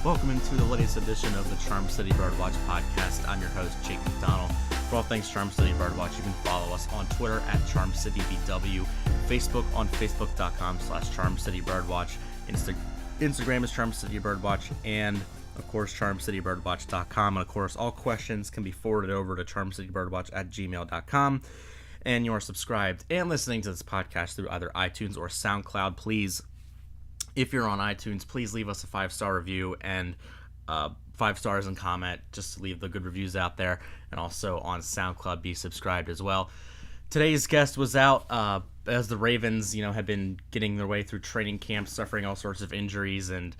Welcome into the latest edition of the Charm City Birdwatch podcast. I'm your host, Jake McDonnell. For all things Charm City Birdwatch, you can follow us on Twitter at CharmCityBW, Facebook on Facebook.com/CharmCityBirdwatch, Instagram is Charm City Birdwatch, and of course, CharmCityBirdwatch.com. And of course, all questions can be forwarded over to CharmCityBirdwatch@gmail.com. And you are subscribed and listening to this podcast through either iTunes or SoundCloud. Please, if you're on iTunes, please leave us a 5-star review and 5 stars and comment, just to leave the good reviews out there. And also on SoundCloud, be subscribed as well. Today's guest was out as the Ravens, had been getting their way through training camp, suffering all sorts of injuries, and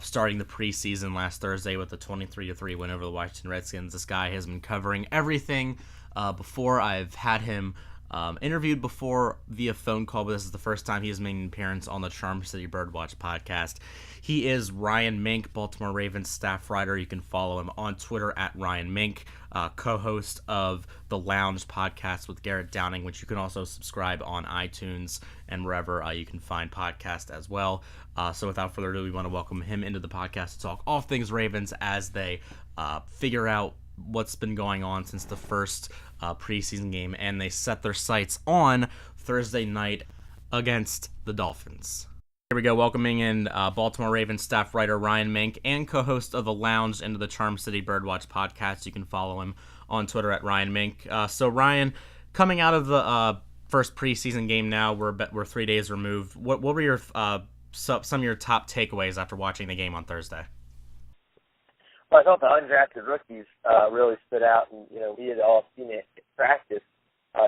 starting the preseason last Thursday with a 23-3 win over the Washington Redskins. This guy has been covering everything before. I've had him interviewed before via phone call, but this is the first time he has made an appearance on the Charm City Birdwatch podcast. He is Ryan Mink, Baltimore Ravens staff writer. You can follow him on Twitter at Ryan Mink, co-host of the Lounge podcast with Garrett Downing, which you can also subscribe on iTunes and wherever you can find podcasts as well. So without further ado, we want to welcome him into the podcast to talk all things Ravens as they figure out what's been going on since the first preseason game, and they set their sights on Thursday night against the Dolphins. Here we go, welcoming in Baltimore Ravens staff writer Ryan Mink and co-host of the Lounge into the Charm City Birdwatch podcast. You can follow him on Twitter at Ryan Mink. So Ryan, coming out of the first preseason game now, we're 3 days removed. What were your some of your top takeaways after watching the game on Thursday? Well, I thought the undrafted rookies really stood out, and we had all seen it in practice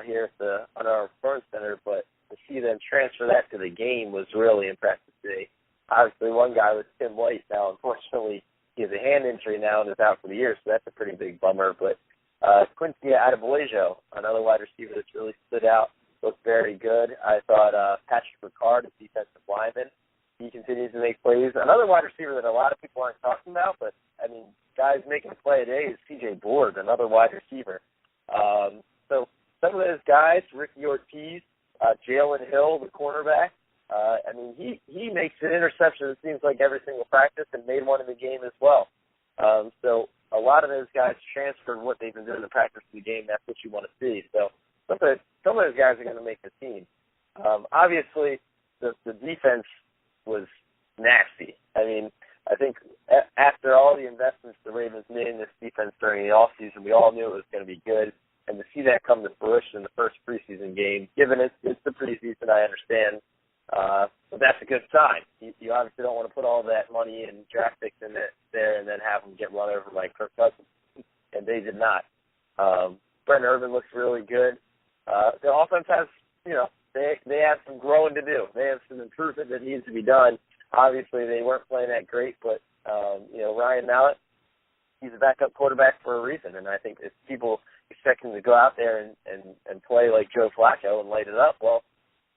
here at the Under Armour Performance Center, but to see them transfer that to the game was really impressive today. Obviously, one guy was Tim White. Now, unfortunately, he has a hand injury now and is out for the year, so that's a pretty big bummer. But Quincy Adeboyejo, another wide receiver that's really stood out, looked very good. I thought Patrick Ricard, a defensive lineman, he continues to make plays. Another wide receiver that a lot of people aren't talking about, but, guys making a play today is C.J. Board, another wide receiver. So some of those guys, Ricky Ortiz, Jalen Hill, the cornerback, he makes an interception, it seems like, every single practice, and made one in the game as well. So a lot of those guys transferred what they've been doing in practice to the game. That's what you want to see. So some of those guys are going to make the team. Obviously, the defense was nasty. I think after all the investments the Ravens made in this defense during the offseason, we all knew it was going to be good. And to see that come to fruition in the first preseason game, given it's the preseason, I understand, but that's a good sign. You obviously don't want to put all that money and draft picks in there and then have them get run over by Kirk Cousins, and they did not. Brent Urban looks really good. The offense has, they have some growing to do. They have some improvement that needs to be done. Obviously, they weren't playing that great, but, Ryan Mallett, he's a backup quarterback for a reason, and I think if people expect him to go out there and play like Joe Flacco and light it up, well,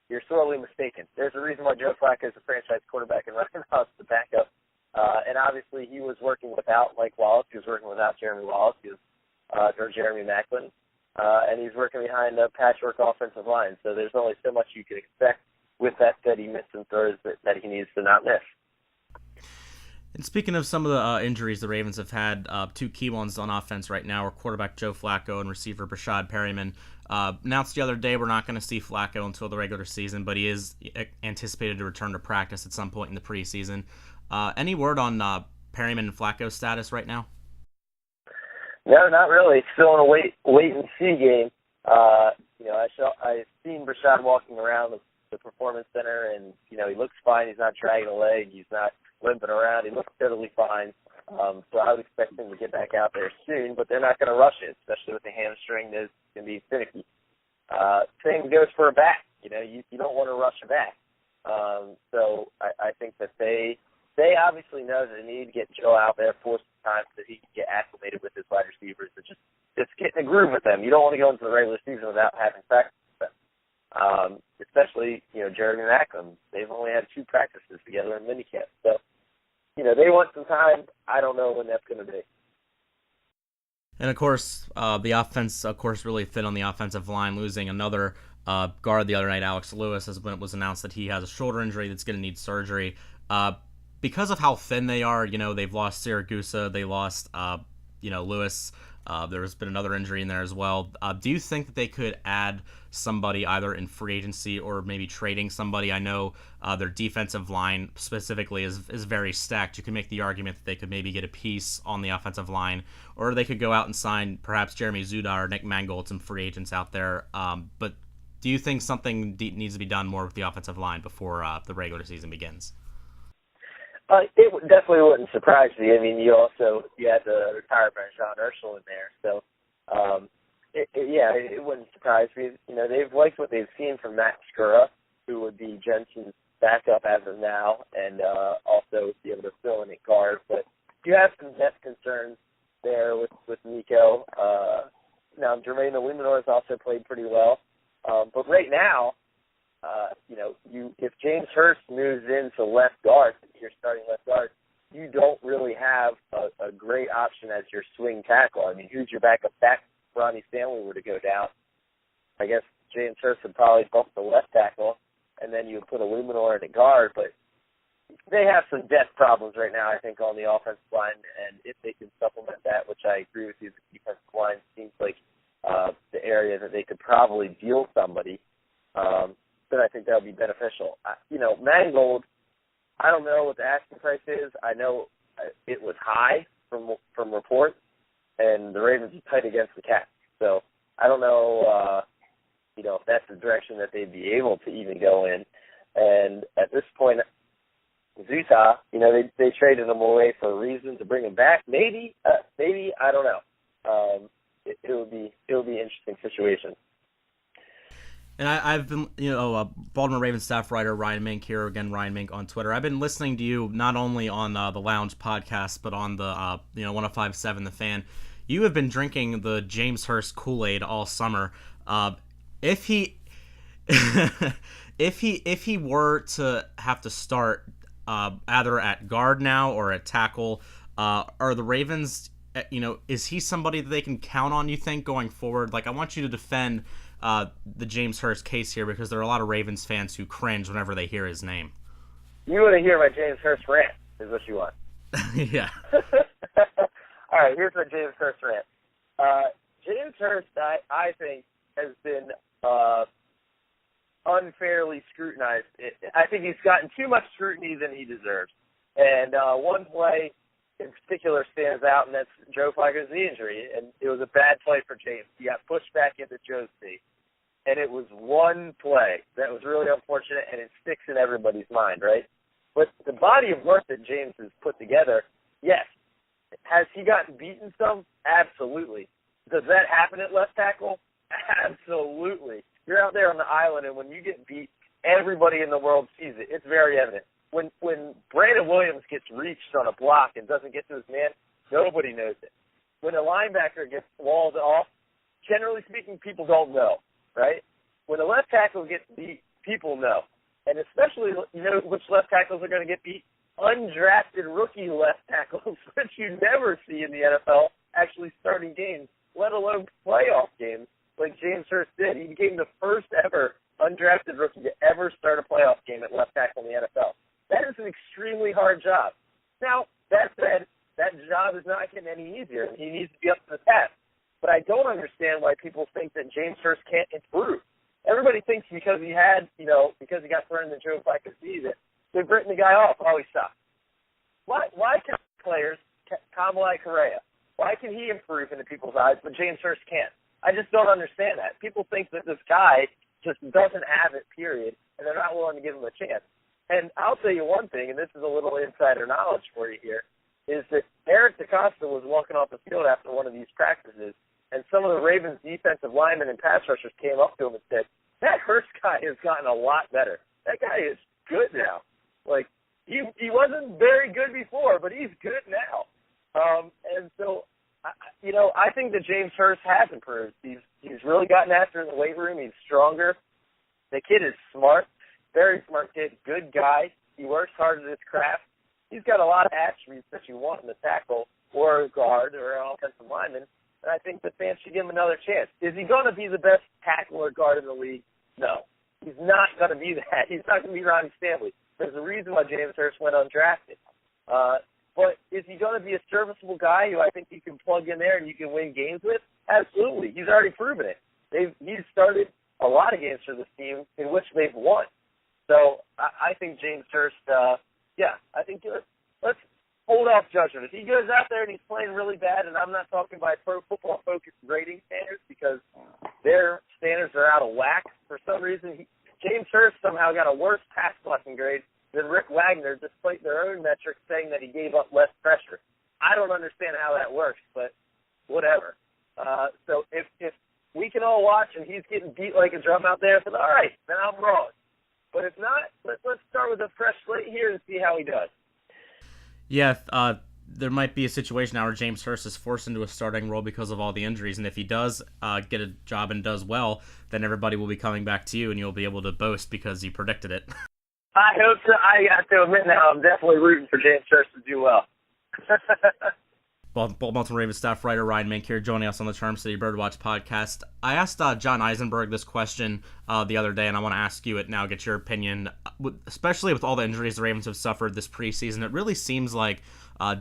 you're sorely mistaken. There's a reason why Joe Flacco is a franchise quarterback and Ryan Mallett's the backup. And obviously, he was working without Mike Wallace. He was working without Jeremy Wallace. He was or Jeremy Maclin. And he's working behind a patchwork offensive line. So there's only so much you can expect with that steady miss and throws that he needs to not miss. And speaking of some of the injuries the Ravens have had, two key ones on offense right now are quarterback Joe Flacco and receiver Breshad Perriman. Announced the other day we're not going to see Flacco until the regular season, but he is anticipated to return to practice at some point in the preseason. Any word on Perriman and Flacco's status right now? No, not really. It's still in a wait and see game. I've seen Breshad walking around the Performance Center, and he looks fine. He's not dragging a leg. He's not limping around. He looks totally fine. So I would expect him to get back out there soon, but they're not going to rush it, especially with the hamstring that's going to be finicky. Same goes for a back. You don't want to rush a back. So I think that they obviously know that they need to get Joe out there for some time so that he can get acclimated with his wide receivers and just get in a groove with them. You don't want to go into the regular season without having practice with them. Especially, Jeremy Maclin. They've only had 2 practices together in minicamp. So, they want some time. I don't know when that's going to be. And, of course, the offense, really fit on the offensive line, losing another guard the other night, Alex Lewis, as when it was announced that he has a shoulder injury that's going to need surgery. because of how thin they are, they've lost Siragusa, they lost, Lewis. There's been another injury in there as well. Do you think that they could add somebody either in free agency or maybe trading somebody? I know their defensive line specifically is very stacked. You can make the argument that they could maybe get a piece on the offensive line, or they could go out and sign perhaps Jeremy Zuda or Nick Mangold, some free agents out there. But do you think something needs to be done more with the offensive line before the regular season begins? It definitely wouldn't surprise me. I mean, you had the retired Breshad in there, so it wouldn't surprise me. They've liked what they've seen from Matt Skura, who would be Jensen's backup as of now, and also be able to fill in at guard. But you have some depth concerns there with Nico. Now, Jermaine Illuminor has also played pretty well, but right now, if James Hurst moves into left guard, your starting left guard, you don't really have a great option as your swing tackle. I mean, who's your backup back if Ronnie Stanley were to go down? I guess James Hurst would probably bump the left tackle, and then you would put Illuminor in a guard. But they have some depth problems right now, I think, on the offensive line, and if they can supplement that, which I agree with you, the defensive line seems like the area that they could probably deal somebody. Then I think that would be beneficial. Mangold, I don't know what the asking price is. I know it was high from reports, and the Ravens are tight against the Cats. So I don't know, if that's the direction that they'd be able to even go in. And at this point, Zuta, they traded him away for a reason to bring him back. Maybe I don't know. It would be an interesting situation. And I've been, Baltimore Ravens staff writer Ryan Mink here, again, Ryan Mink on Twitter. I've been listening to you not only on the Lounge podcast, but on the, 105.7 The Fan. You have been drinking the James Hurst Kool-Aid all summer. If he were to have to start either at guard now or at tackle, are the Ravens, is he somebody that they can count on, you think, going forward? Like, I want you to defend the James Hurst case here, because there are a lot of Ravens fans who cringe whenever they hear his name. You want to hear my James Hurst rant, is what you want. Yeah. All right, here's my James Hurst rant. James Hurst, I think, has been unfairly scrutinized. I think he's gotten too much scrutiny than he deserves. And one play in particular stands out, and that's Joe Flacco's knee injury. And it was a bad play for James. He got pushed back into Joe's knee. And it was one play that was really unfortunate, and it sticks in everybody's mind, right? But the body of work that James has put together, yes. Has he gotten beaten some? Absolutely. Does that happen at left tackle? Absolutely. You're out there on the island, and when you get beat, everybody in the world sees it. It's very evident. When Brandon Williams gets reached on a block and doesn't get to his man, nobody knows it. When a linebacker gets walled off, generally speaking, people don't know, right? When a left tackle gets beat, people know. And especially, which left tackles are going to get beat? Undrafted rookie left tackles, which you never see in the NFL actually starting games, let alone playoff games like James Hurst did. He became the first ever undrafted rookie to ever start a playoff game at left tackle in the NFL. That is an extremely hard job. Now, that said, that job is not getting any easier. He needs to be up to the task. But I don't understand why people think that James Hurst can't improve. Everybody thinks because he got thrown in the Joe Flacco season, they've written the guy off. Oh, he sucks. Why can players, Kamalai Correa, why can he improve into people's eyes, but James Hurst can't? I just don't understand that. People think that this guy just doesn't have it, period, and they're not willing to give him a chance. And I'll tell you one thing, and this is a little insider knowledge for you here, is that Eric DeCosta was walking off the field after one of these practices, and some of the Ravens defensive linemen and pass rushers came up to him and said, that Hurst guy has gotten a lot better. That guy is good now. Like, he wasn't very good before, but he's good now. And so, I think that James Hurst has improved. He's really gotten after it in the weight room. He's stronger. The kid is smart, very smart kid, good guy. He works hard at his craft. He's got a lot of attributes that you want in the tackle or a guard or an offensive lineman, and I think the fans should give him another chance. Is he going to be the best tackle or guard in the league? No. He's not going to be that. He's not going to be Ronnie Stanley. There's a reason why James Hurst went undrafted. But is he going to be a serviceable guy who I think you can plug in there and you can win games with? Absolutely. He's already proven it. He's started a lot of games for this team in which they've won. So I think James Hurst, I think let's hold off judgment. If he goes out there and he's playing really bad, and I'm not talking by Pro Football Focus rating standards because their standards are out of whack for some reason. James Hurst somehow got a worse pass blocking grade than Rick Wagner, despite their own metrics saying that he gave up less pressure. I don't understand how that works, but whatever. So if we can all watch and he's getting beat like a drum out there, then all right, then I'm wrong. But if not, let's start with a fresh slate here and see how he does. Yeah, there might be a situation now where James Hurst is forced into a starting role because of all the injuries, and if he does get a job and does well, then everybody will be coming back to you, and you'll be able to boast because you predicted it. I hope so. I have to admit now, I'm definitely rooting for James Hurst to do well. Baltimore Ravens staff writer Ryan Mink here, joining us on the Charm City Birdwatch podcast. I asked John Eisenberg this question the other day, and I want to ask you it now, get your opinion. Especially with all the injuries the Ravens have suffered this preseason, it really seems like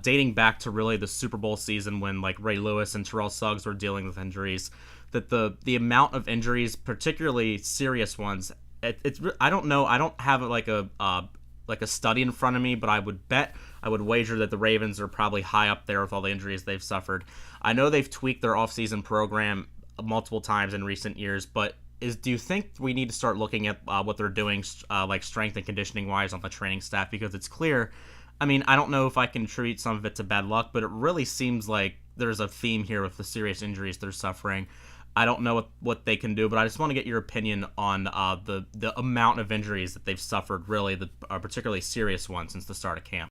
dating back to really the Super Bowl season when like Ray Lewis and Terrell Suggs were dealing with injuries, that the amount of injuries, particularly serious ones, I don't know. I don't have like a study in front of me, but I would wager that the Ravens are probably high up there with all the injuries they've suffered. I know they've tweaked their offseason program multiple times in recent years, but do you think we need to start looking at what they're doing, like strength and conditioning wise on the training staff? Because it's clear. I mean, I don't know if I can attribute some of it to bad luck, but it really seems like there's a theme here with the serious injuries they're suffering. I don't know what they can do, but I just want to get your opinion on the amount of injuries that they've suffered, really, the particularly serious ones since the start of camp.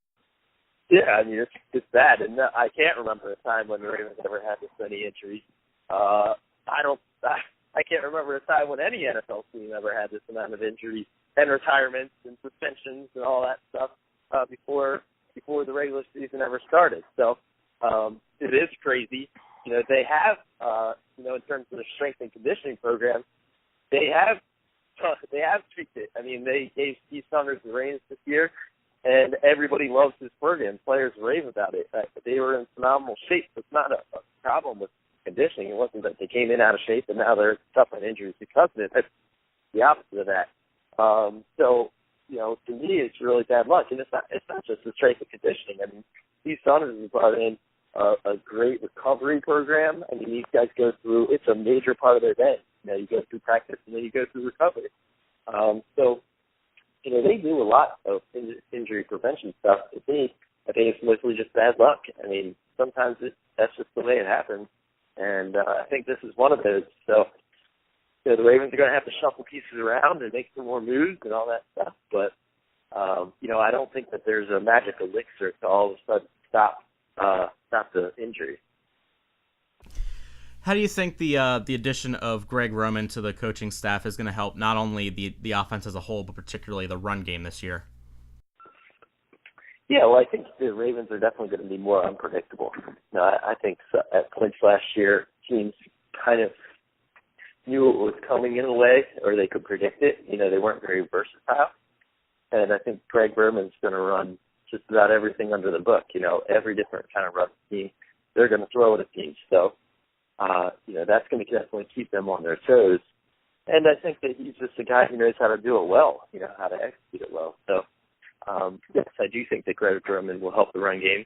Yeah, I mean, it's bad, and I can't remember a time when the Ravens ever had this many injuries. I can't remember a time when any NFL team ever had this amount of injuries and retirements and suspensions and all that stuff before the regular season ever started. So it is crazy. You know, they have, in terms of the strength and conditioning program, they have tweaked it. I mean, they gave Steve Saunders the reins this year, and everybody loves his program. Players rave about it. They were in phenomenal shape. It's not a problem with conditioning. It wasn't that they came in out of shape and now they're suffering injuries because of it. That's the opposite of that. To me, it's really bad luck. And it's not just the strength and conditioning. I mean, Steve Saunders has brought in a great recovery program. I mean, these guys go through, it's a major part of their day. You know, you go through practice and then you go through recovery. They do a lot of injury prevention stuff. To me, I think it's mostly just bad luck. I mean, sometimes that's just the way it happens. And I think this is one of those. So, the Ravens are going to have to shuffle pieces around and make some more moves and all that stuff. But, I don't think that there's a magic elixir to all of a sudden stop the injury. How do you think the addition of Greg Roman to the coaching staff is going to help not only the offense as a whole, but particularly the run game this year? Yeah, well, I think the Ravens are definitely going to be more unpredictable. I think at points last year, teams kind of knew what was coming in a way, or they could predict it. They weren't very versatile. And I think Greg Roman's going to run just about everything under the book. Every different kind of run scheme, they're going to throw at a team. So, that's going to definitely keep them on their toes. And I think that he's just a guy who knows how to do it well, how to execute it well. So, yes, I do think that Greg Roman will help the run game.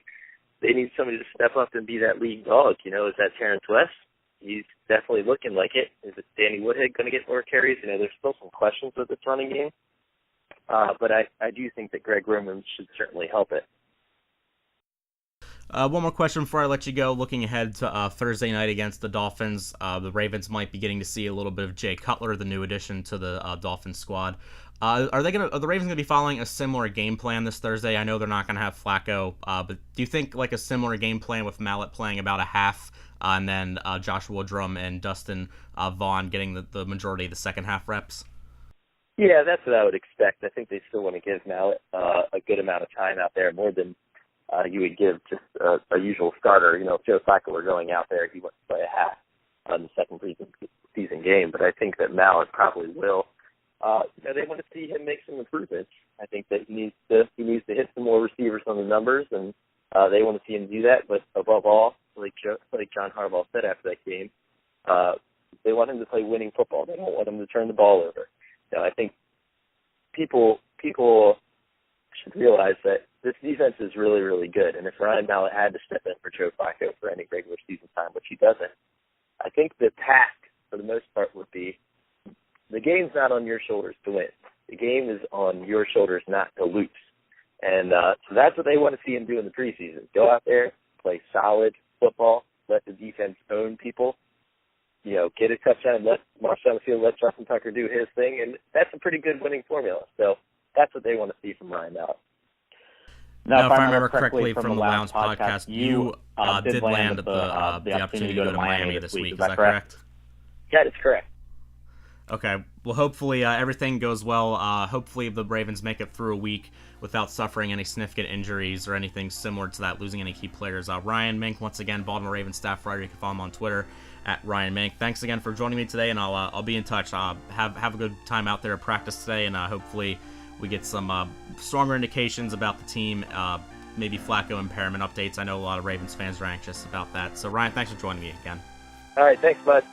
They need somebody to step up and be that lead dog. Is that Terrence West? He's definitely looking like it. Is it Danny Woodhead going to get more carries? There's still some questions with this running game. But I do think that Greg Roman should certainly help it. One more question before I let you go. Looking ahead to Thursday night against the Dolphins, the Ravens might be getting to see a little bit of Jay Cutler, the new addition to the Dolphins squad. Are the Ravens going to be following a similar game plan this Thursday? I know they're not going to have Flacco, but do you think like a similar game plan with Mallett playing about a half, and then Joshua Woodrum and Dustin Vaughn getting the majority of the second half reps? Yeah, that's what I would expect. I think they still want to give Mallett a good amount of time out there, more than you would give just a usual starter. If Joe Flacco were going out there, he wants to play a half on the second preseason game. But I think that Mallett probably will they want to see him make some improvements. I think that he needs to hit some more receivers on the numbers, and they want to see him do that. But above all, like John Harbaugh said after that game, they want him to play winning football. They don't want him to turn the ball over. I think people should realize that this defense is really, really good. And if Ryan Mallett had to step in for Joe Flacco for any regular season time, which he doesn't, I think the task for the most part would be the game's not on your shoulders to win. The game is on your shoulders not to lose. And so that's what they want to see him do in the preseason. Go out there, play solid football, let the defense own people, get a touchdown, let march down the field, let Justin Tucker do his thing, and that's a pretty good winning formula. So that's what they want to see from Ryan Mallett. Now, if I remember correctly from the Lounge podcast, you did land the opportunity to go to Miami this week. Is that correct? Yeah, that's correct. Okay. Well, hopefully everything goes well. Hopefully the Ravens make it through a week without suffering any significant injuries or anything similar to that, losing any key players. Ryan Mink, once again, Baltimore Ravens staff writer. You can follow him on Twitter at Ryan Mink. Thanks again for joining me today, and I'll be in touch. Have a good time out there at practice today, and hopefully we get some stronger indications about the team, maybe Flacco and Perriman updates. I know a lot of Ravens fans are anxious about that. So, Ryan, thanks for joining me again. All right, thanks, bud.